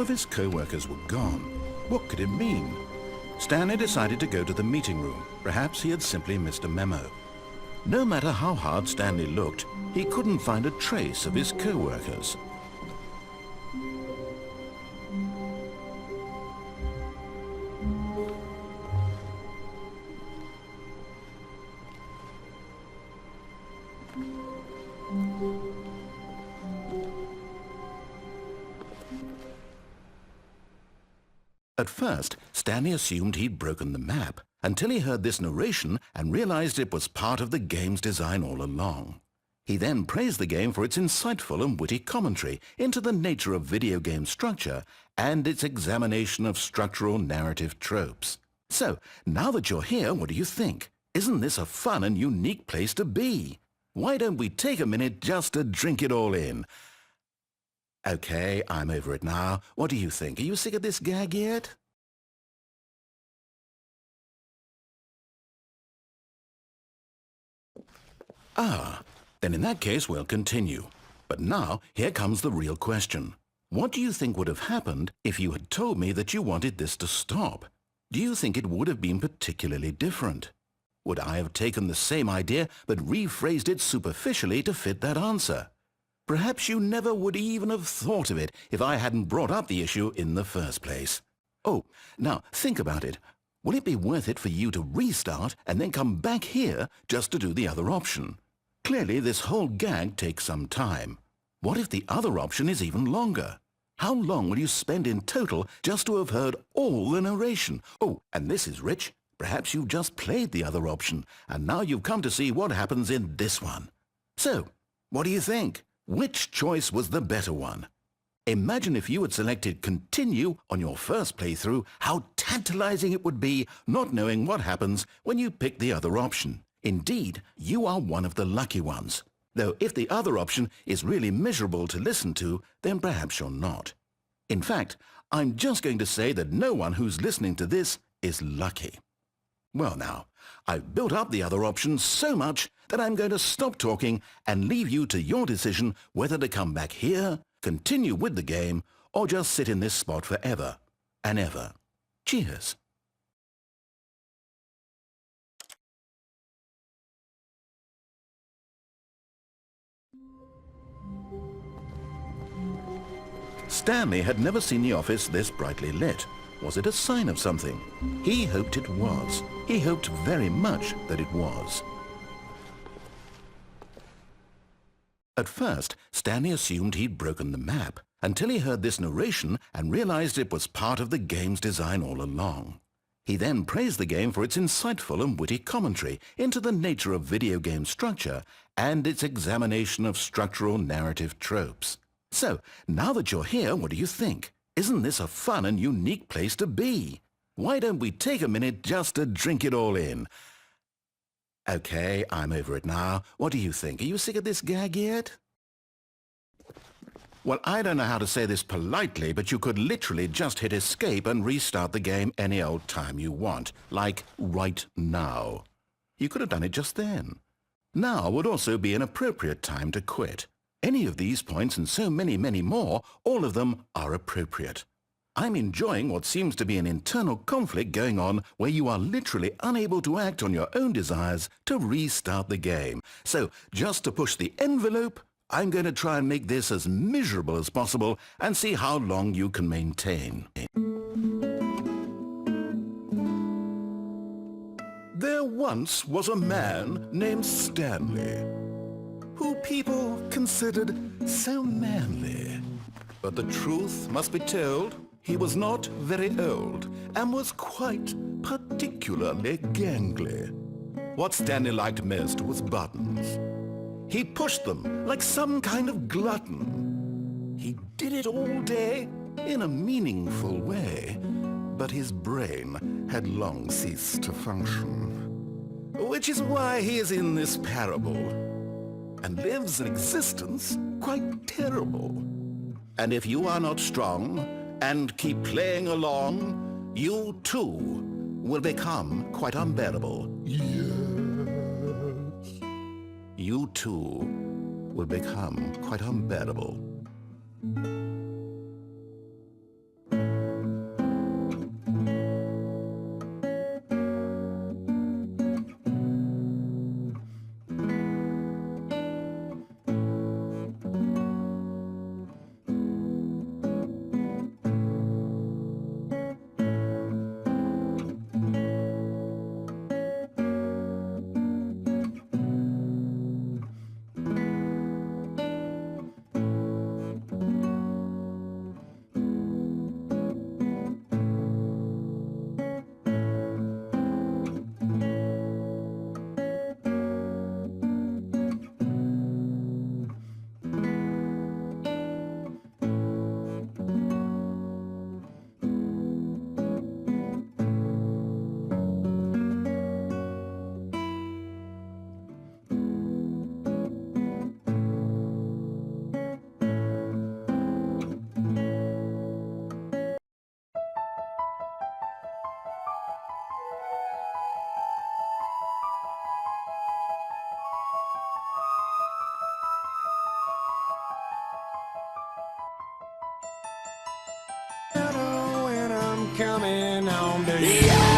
of his co-workers were gone. What could it mean? Stanley decided to go to the meeting room. Perhaps he had simply missed a memo. No matter how hard Stanley looked, he couldn't find a trace of his co-workers. At first, Stanley assumed he'd broken the map, until he heard this narration and realized it was part of the game's design all along. He then praised the game for its insightful and witty commentary into the nature of video game structure and its examination of structural narrative tropes. So, now that you're here, what do you think? Isn't this a fun and unique place to be? Why don't we take a minute just to drink it all in? Okay, I'm over it now. What do you think? Are you sick of this gag yet? Then in that case we'll continue. But now, here comes the real question. What do you think would have happened if you had told me that you wanted this to stop? Do you think it would have been particularly different? Would I have taken the same idea but rephrased it superficially to fit that answer? Perhaps you never would even have thought of it if I hadn't brought up the issue in the first place. Oh, now think about it. Will it be worth it for you to restart and then come back here just to do the other option? Clearly, this whole gag takes some time. What if the other option is even longer? How long will you spend in total just to have heard all the narration? Oh, and this is rich. Perhaps you've just played the other option, and now you've come to see what happens in this one. So, what do you think? Which choice was the better one? Imagine if you had selected Continue on your first playthrough, how tantalizing it would be not knowing what happens when you pick the other option. Indeed, you are one of the lucky ones. Though if the other option is really miserable to listen to, then perhaps you're not. In fact, I'm just going to say that no one who's listening to this is lucky. Well now, I've built up the other option so much that I'm going to stop talking and leave you to your decision whether to come back here, continue with the game, or just sit in this spot forever and ever. Cheers. Stanley had never seen the office this brightly lit. Was it a sign of something? He hoped it was. He hoped very much that it was. At first, Stanley assumed he'd broken the map, until he heard this narration and realized it was part of the game's design all along. He then praised the game for its insightful and witty commentary into the nature of video game structure and its examination of structural narrative tropes. So, now that you're here, what do you think? Isn't this a fun and unique place to be? Why don't we take a minute just to drink it all in? Okay, I'm over it now. What do you think? Are you sick of this gag yet? Well, I don't know how to say this politely, but you could literally just hit escape and restart the game any old time you want, like right now. You could have done it just then. Now would also be an appropriate time to quit. Any of these points and so many, many more, all of them are appropriate. I'm enjoying what seems to be an internal conflict going on where you are literally unable to act on your own desires to restart the game. So, just to push the envelope, I'm going to try and make this as miserable as possible and see how long you can maintain. There once was a man named Stanley, who people considered so manly. But the truth must be told, he was not very old and was quite particularly gangly. What Stanley liked most was buttons. He pushed them like some kind of glutton. He did it all day in a meaningful way, but his brain had long ceased to function. Which is why he is in this parable and lives an existence quite terrible. And if you are not strong and keep playing along, you too will become quite unbearable. Yes. You too will become quite unbearable. Yeah!